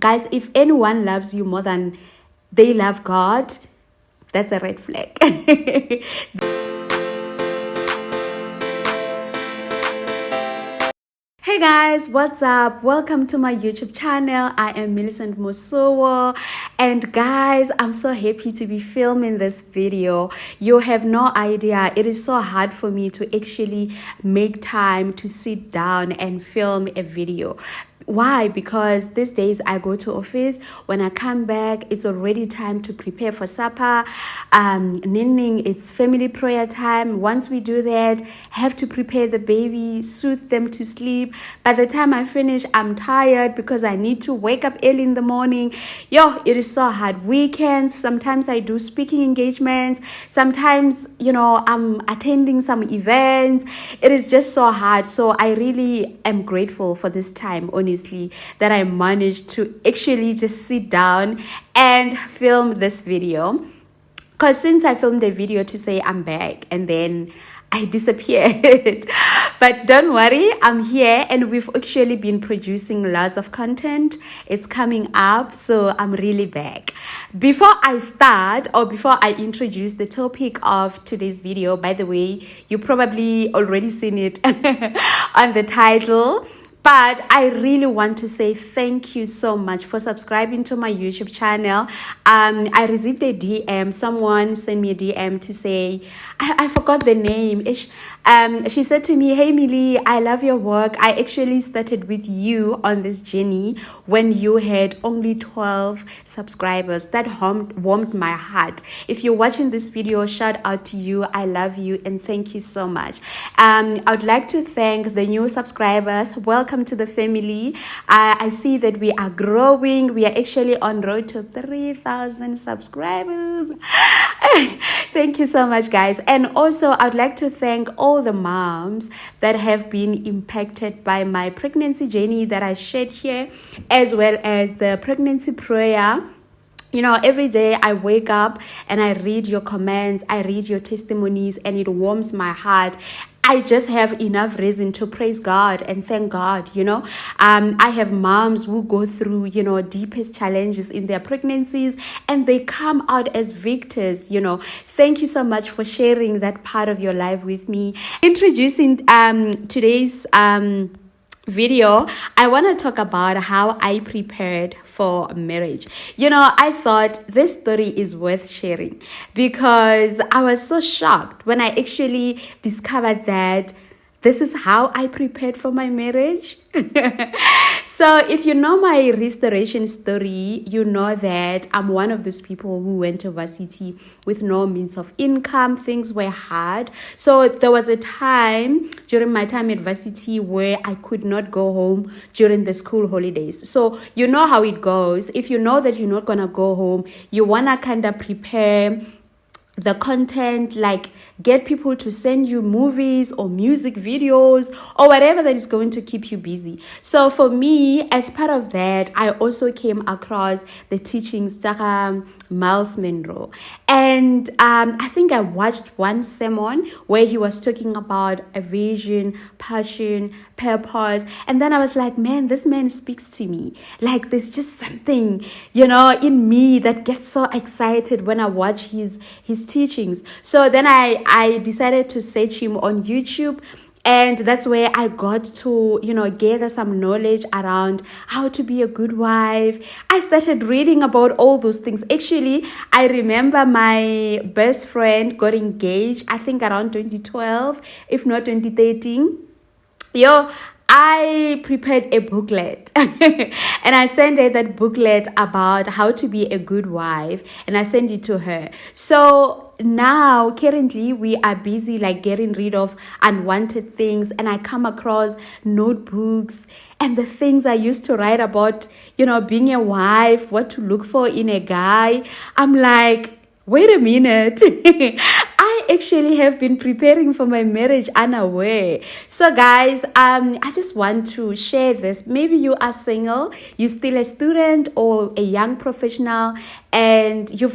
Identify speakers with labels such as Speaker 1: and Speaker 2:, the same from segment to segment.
Speaker 1: Guys, if anyone loves you more than they love God, that's a red flag. Hey guys, what's up? Welcome to my YouTube channel. I am Millicent Mosowo, and guys, I'm so happy to be filming this video. You have no idea, it is so hard for me to actually make time to sit down and film a video. Why? Because these days I go to office. When I come back, it's already time to prepare for supper. Ninning, it's family prayer time. Once we do that, have to prepare the baby, soothe them to sleep. By the time I finish, I'm tired because I need to wake up early in the morning. It is so hard. Weekends, sometimes I do speaking engagements. Sometimes, I'm attending some events. It is just so hard. So I really am grateful for this time, honestly, that I managed to actually just sit down and film this video. Because since I filmed a video to say I'm back and then I disappeared. But don't worry, I'm here and we've actually been producing lots of content. It's coming up, so I'm really back. Before I start, or before I introduce the topic of today's video, by the way, you probably already seen it on the title. But I really want to say thank you so much for subscribing to my YouTube channel. I received a DM. Someone sent me a DM to say, I forgot the name. She said to me, "Hey Millie, I love your work. I actually started with you on this journey when you had only 12 subscribers." That warmed my heart. If you're watching this video, shout out to you. I love you and thank you so much. I would like to thank the new subscribers. Welcome to the family. I see that we are growing. We are actually on road to 3,000 subscribers. Thank you so much, guys. And also, I'd like to thank all the moms that have been impacted by my pregnancy journey that I shared here, as well as the pregnancy prayer. Every day I wake up and I read your comments, I read your testimonies, and it warms my heart. I just have enough reason to praise God and thank God, I have moms who go through, deepest challenges in their pregnancies and they come out as victors, Thank you so much for sharing that part of your life with me. Introducing today's video, I want to talk about how I prepared for marriage. I thought this story is worth sharing because I was so shocked when I actually discovered that this is how I prepared for my marriage. So if you know my restoration story, you know that I'm one of those people who went to varsity with no means of income. Things were hard. So there was a time during my time at varsity where I could not go home during the school holidays. So you know how it goes. If you know that you're not going to go home, you want to kind of prepare the content, like get people to send you movies or music videos or whatever that is going to keep you busy. So for me, as part of that, I also came across the teachings of Myles Munroe. And I think I watched one sermon where he was talking about a vision, passion, purpose. And then I was like, man, this man speaks to me. Like there's just something, in me that gets so excited when I watch his teachings. So then I decided to search him on YouTube, and that's where I got to gather some knowledge around how to be a good wife. I started reading about all those things. Actually, I remember my best friend got engaged, I think around 2012, if not 2013. I prepared a booklet and I sent her that booklet about how to be a good wife, and I sent it to her. So now currently we are busy like getting rid of unwanted things, and I come across notebooks and the things I used to write about, being a wife, what to look for in a guy. I'm like, wait a minute. I actually have been preparing for my marriage unaware. So guys, I just want to share this. Maybe you are single, you're still a student or a young professional, and you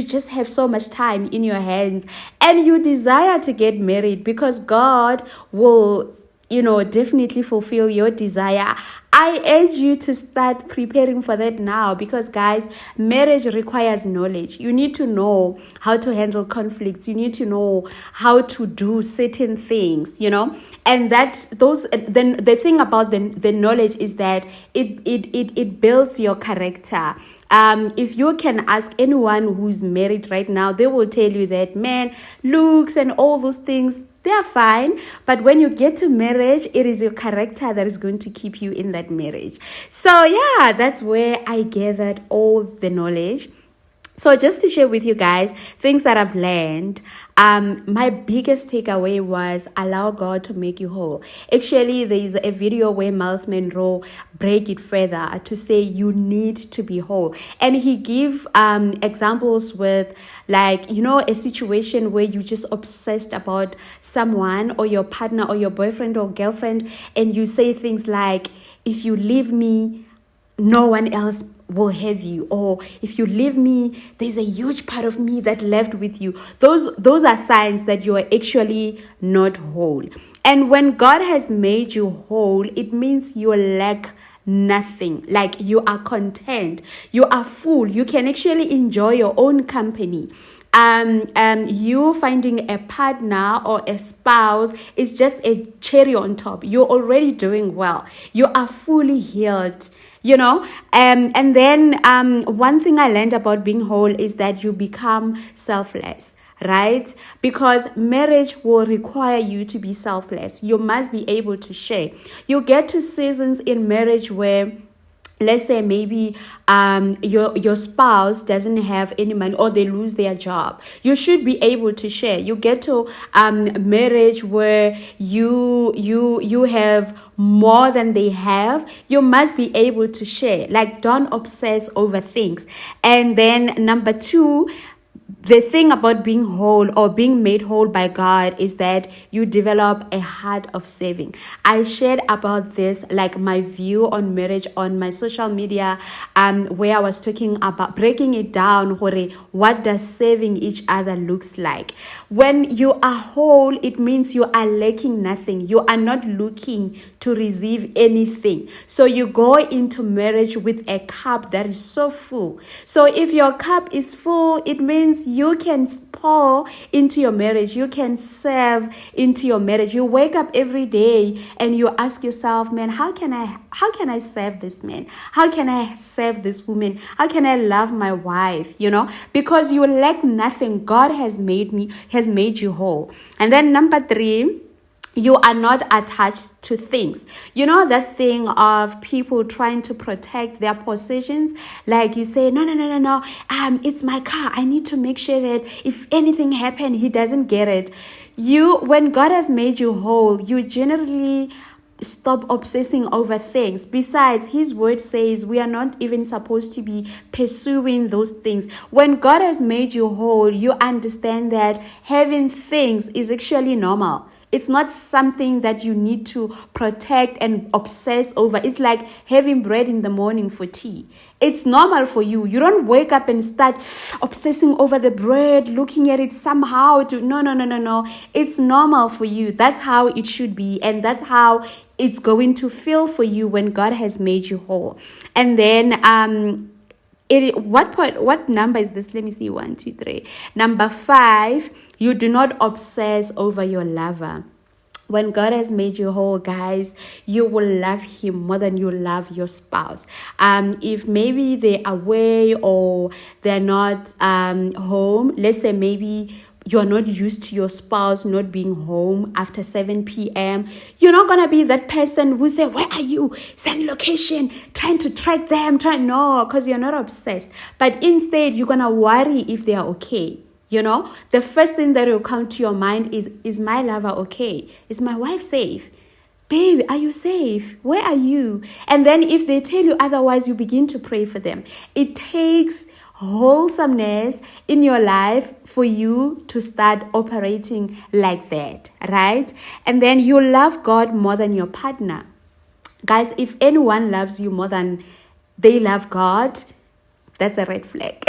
Speaker 1: just have so much time in your hands and you desire to get married because God will definitely fulfill your desire, I urge you to start preparing for that now, because guys, marriage requires knowledge. You need to know how to handle conflicts. You need to know how to do certain things, and then the thing about the knowledge is that it builds your character. If you can ask anyone who's married right now, they will tell you that, man, looks and all those things, they're fine. But when you get to marriage, it is your character that is going to keep you in that marriage. So yeah, that's where I gathered all the knowledge. So just to share with you guys things that I've learned, my biggest takeaway was allow God to make you whole. Actually, there is a video where Miles Monroe break it further to say you need to be whole, and he give examples with, like, a situation where you just obsessed about someone or your partner or your boyfriend or girlfriend, and you say things like, if you leave me, no one else will have you, or if you leave me, there's a huge part of me that left with you. Those are signs that you are actually not whole. And when God has made you whole, it means you lack nothing. Like, you are content, you are full, you can actually enjoy your own company. You finding a partner or a spouse is just a cherry on top. You're already doing well, you are fully healed. And then one thing I learned about being whole is that you become selfless, right? Because marriage will require you to be selfless. You must be able to share. You get to seasons in marriage where, let's say, maybe your spouse doesn't have any money or they lose their job. You should be able to share. You get to marriage where you have more than they have. You must be able to share. Like, don't obsess over things. And then number 2, the thing about being whole or being made whole by God is that you develop a heart of saving. I shared about this, like my view on marriage, on my social media, where I was talking about breaking it down. What does saving each other looks like? When you are whole, it means you are lacking nothing. You are not looking to receive anything. So you go into marriage with a cup that is so full. So if your cup is full, it means you can pour into your marriage. You can serve into your marriage. You wake up every day and you ask yourself, man, how can I serve this man? How can I serve this woman? How can I love my wife? Because you lack nothing. God has made you whole. And then number 3, you are not attached to things. That thing of people trying to protect their possessions. Like, you say, no, it's my car. I need to make sure that if anything happened, he doesn't get it. When God has made you whole, you generally stop obsessing over things. Besides, his word says we are not even supposed to be pursuing those things. When God has made you whole, you understand that having things is actually normal. It's not something that you need to protect and obsess over. It's like having bread in the morning for tea. It's normal for you. You don't wake up and start obsessing over the bread, looking at it somehow. No. It's normal for you. That's how it should be. And that's how it's going to feel for you when God has made you whole. And then what number is this? Let me see. 1, 2, 3. Number 5, you do not obsess over your lover. When God has made you whole, guys, you will love him more than you love your spouse. If maybe they're away or they're not home, let's say maybe you're not used to your spouse not being home after 7 p.m. You're not going to be that person who say, where are you? Send location, trying to track them. No, because you're not obsessed. But instead, you're going to worry if they are okay. The first thing that will come to your mind is my lover okay? Is my wife safe? Babe, are you safe? Where are you? And then if they tell you otherwise, you begin to pray for them. It takes wholesomeness in your life for you to start operating like that, right? And then you love God more than your partner. Guys, if anyone loves you more than they love God, that's a red flag.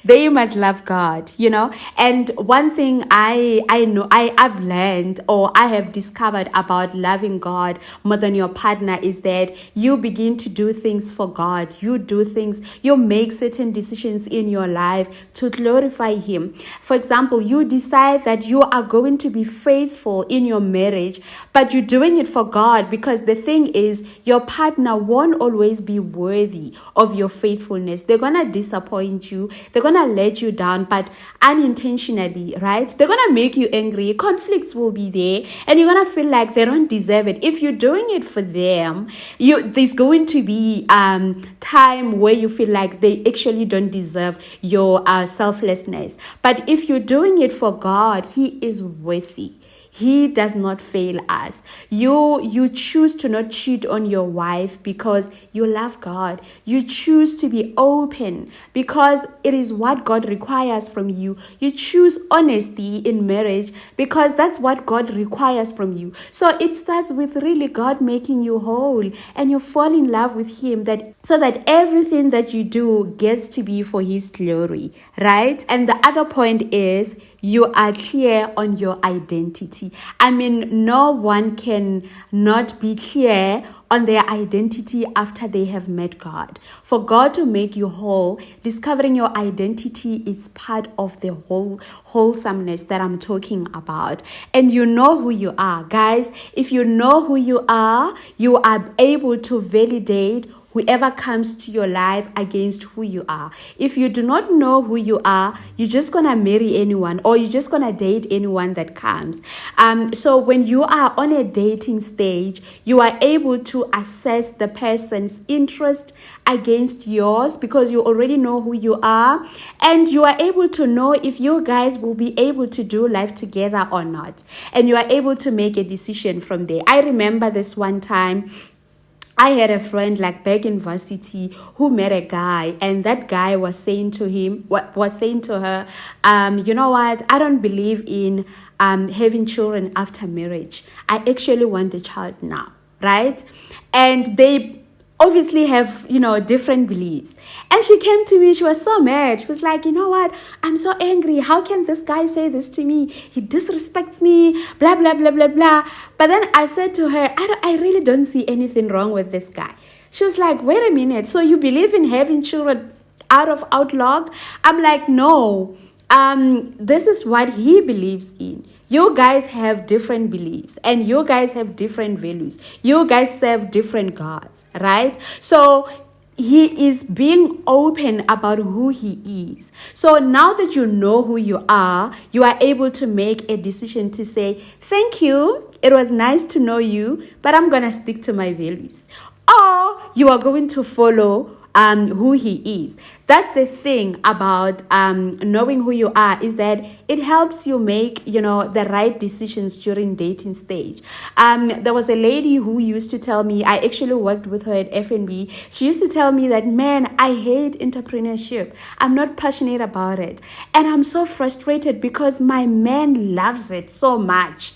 Speaker 1: Then you must love God, you know. And one thing I know I've learned, or I have discovered about loving God more than your partner, is that you begin to do things for God. You do things, you make certain decisions in your life to glorify Him. For example, you decide that you are going to be faithful in your marriage, but you're doing it for God, because the thing is, your partner won't always be worthy of your faithfulness. They're gonna disappoint you, they're gonna let you down, but unintentionally, right? They're gonna make you angry, conflicts will be there, and you're gonna feel like they don't deserve it. If you're doing it for them, there's going to be time where you feel like they actually don't deserve your selflessness. But if you're doing it for God, He is worthy. He does not fail us. You choose to not cheat on your wife because you love God. You choose to be open because it is what God requires from you. You choose honesty in marriage because that's what God requires from you. So it starts with really God making you whole, and you fall in love with Him, so that everything that you do gets to be for His glory, right? And the other point is, you are clear on your identity. I mean, no one can not be clear on their identity after they have met God. For God to make you whole, discovering your identity is part of the wholesomeness that I'm talking about. And you know who you are. Guys, if you know who you are able to validate whoever comes to your life against who you are. If you do not know who you are, you're just gonna marry anyone, or you're just gonna date anyone that comes. So when you are on a dating stage, you are able to assess the person's interest against yours, because you already know who you are, and you are able to know if you guys will be able to do life together or not, and you are able to make a decision from there. I remember this one time, I had a friend like back in varsity who met a guy, and that guy was saying to her, you know what? I don't believe in having children after marriage. I actually want a child now, right? And they obviously have, different beliefs. And she came to me, she was so mad. She was like, you know what? I'm so angry. How can this guy say this to me? He disrespects me, blah, blah, blah, blah, blah. But then I said to her, I really don't see anything wrong with this guy. She was like, wait a minute. So you believe in having children out of outlook? I'm like, no. This is what he believes in. You guys have different beliefs, and you guys have different values. You guys serve different gods, right? So he is being open about who he is. So now that you know who you are able to make a decision to say, thank you, it was nice to know you, but I'm going to stick to my values. Or you are going to follow who he is. That's the thing about knowing who you are, is that it helps you make, the right decisions during dating stage. There was a lady who used to tell me, I actually worked with her at FNB. She used to tell me that, man, I hate entrepreneurship. I'm not passionate about it. And I'm so frustrated because my man loves it so much,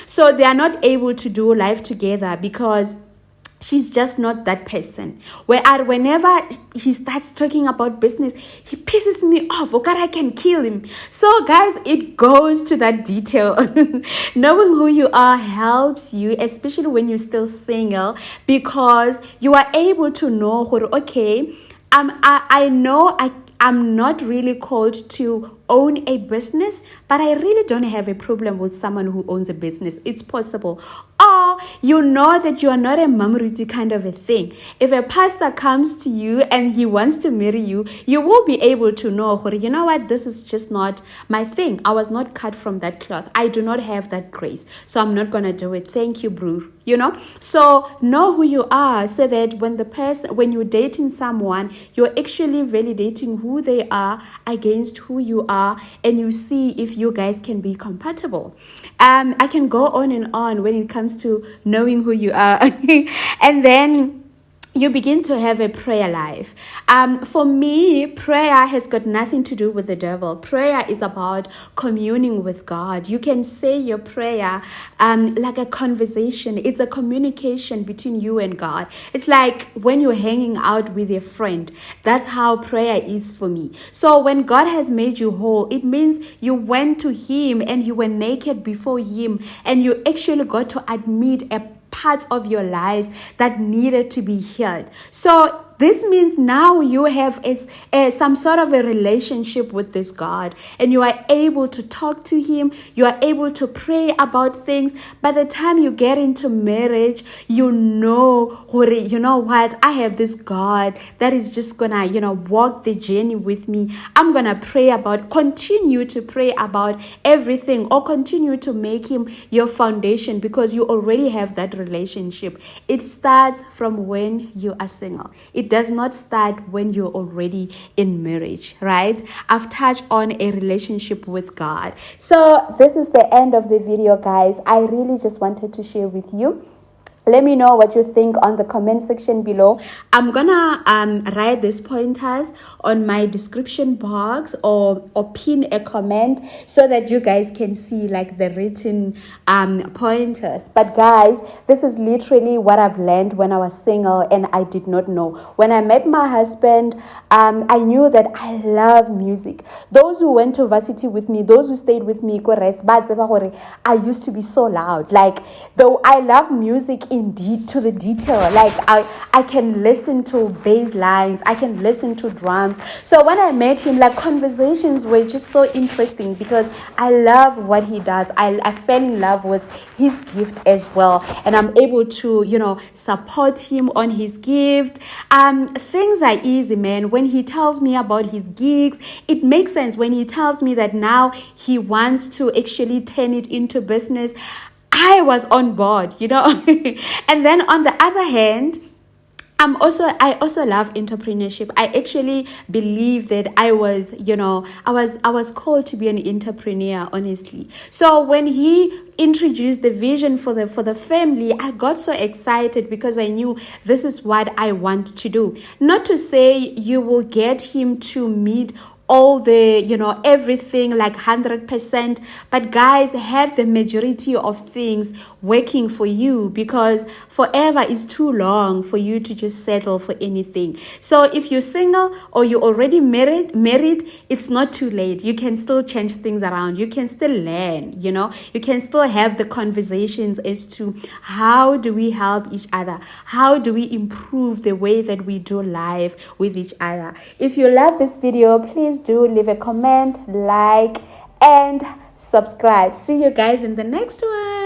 Speaker 1: So they are not able to do life together because she's just not that person. Whenever he starts talking about business, he pisses me off. Okay, I can kill him. So guys, it goes to that detail. Knowing who you are helps you, especially when you're still single, because you are able to know, okay, I know I'm not really called to own a business, but I really don't have a problem with someone who owns a business. It's possible. Or you know that you are not a mamruti kind of a thing. If a pastor comes to you and he wants to marry you, you will be able to know, you know what, this is just not my thing. I was not cut from that cloth. I do not have that grace, so I'm not going to do it. Thank you, bro. So know who you are, so that when you're dating someone, you're actually validating who they are against who you are, and you see if you guys can be compatible. I can go on and on when it comes to knowing who you are. And then you begin to have a prayer life. For me, prayer has got nothing to do with the devil. Prayer is about communing with God. You can say your prayer like a conversation. It's a communication between you and God. It's like when you're hanging out with a friend. That's how prayer is for me. So when God has made you whole, it means you went to Him and you were naked before Him, and you actually got to admit a parts of your lives that needed to be healed. So this means now you have some sort of a relationship with this God, and you are able to talk to Him. You are able to pray about things. By the time you get into marriage, you know what, I have this God that is just gonna walk the journey with me. I'm gonna continue to pray about everything, or continue to make Him your foundation, because you already have that relationship. It starts from when you are single. It does not start when you're already in marriage, right? I've touched on a relationship with God. So this is the end of the video, guys. I really just wanted to share with you. Let me know what you think on the comment section below. I'm gonna write these pointers on my description box, or pin a comment so that you guys can see like the written pointers. But guys, this is literally what I've learned when I was single and I did not know. When I met my husband, I knew that I love music. Those who went to varsity with me, those who stayed with me, I used to be so loud. Like, though I love music indeed to the detail, like I can listen to bass lines, I can listen to drums. So when I met him, like, conversations were just so interesting because I love what he does. I fell in love with his gift as well, and I'm able to support him on his gift. Things are easy, man. When he tells me about his gigs, it makes sense. When he tells me that now he wants to actually turn it into business, I was on board. And then on the other hand, I also love entrepreneurship. I actually believe that I was called to be an entrepreneur, honestly. So when he introduced the vision for the family, I got so excited because I knew this is what I want to do. Not to say you will get him to meet all the everything like 100%, but guys, have the majority of things working for you, because forever is too long for you to just settle for anything. So if you're single or you're already married, it's not too late. You can still change things around. You can still learn. You can still have the conversations as to how do we help each other, how do we improve the way that we do life with each other. If you love this video, please do leave a comment, like, and subscribe. See you guys in the next one.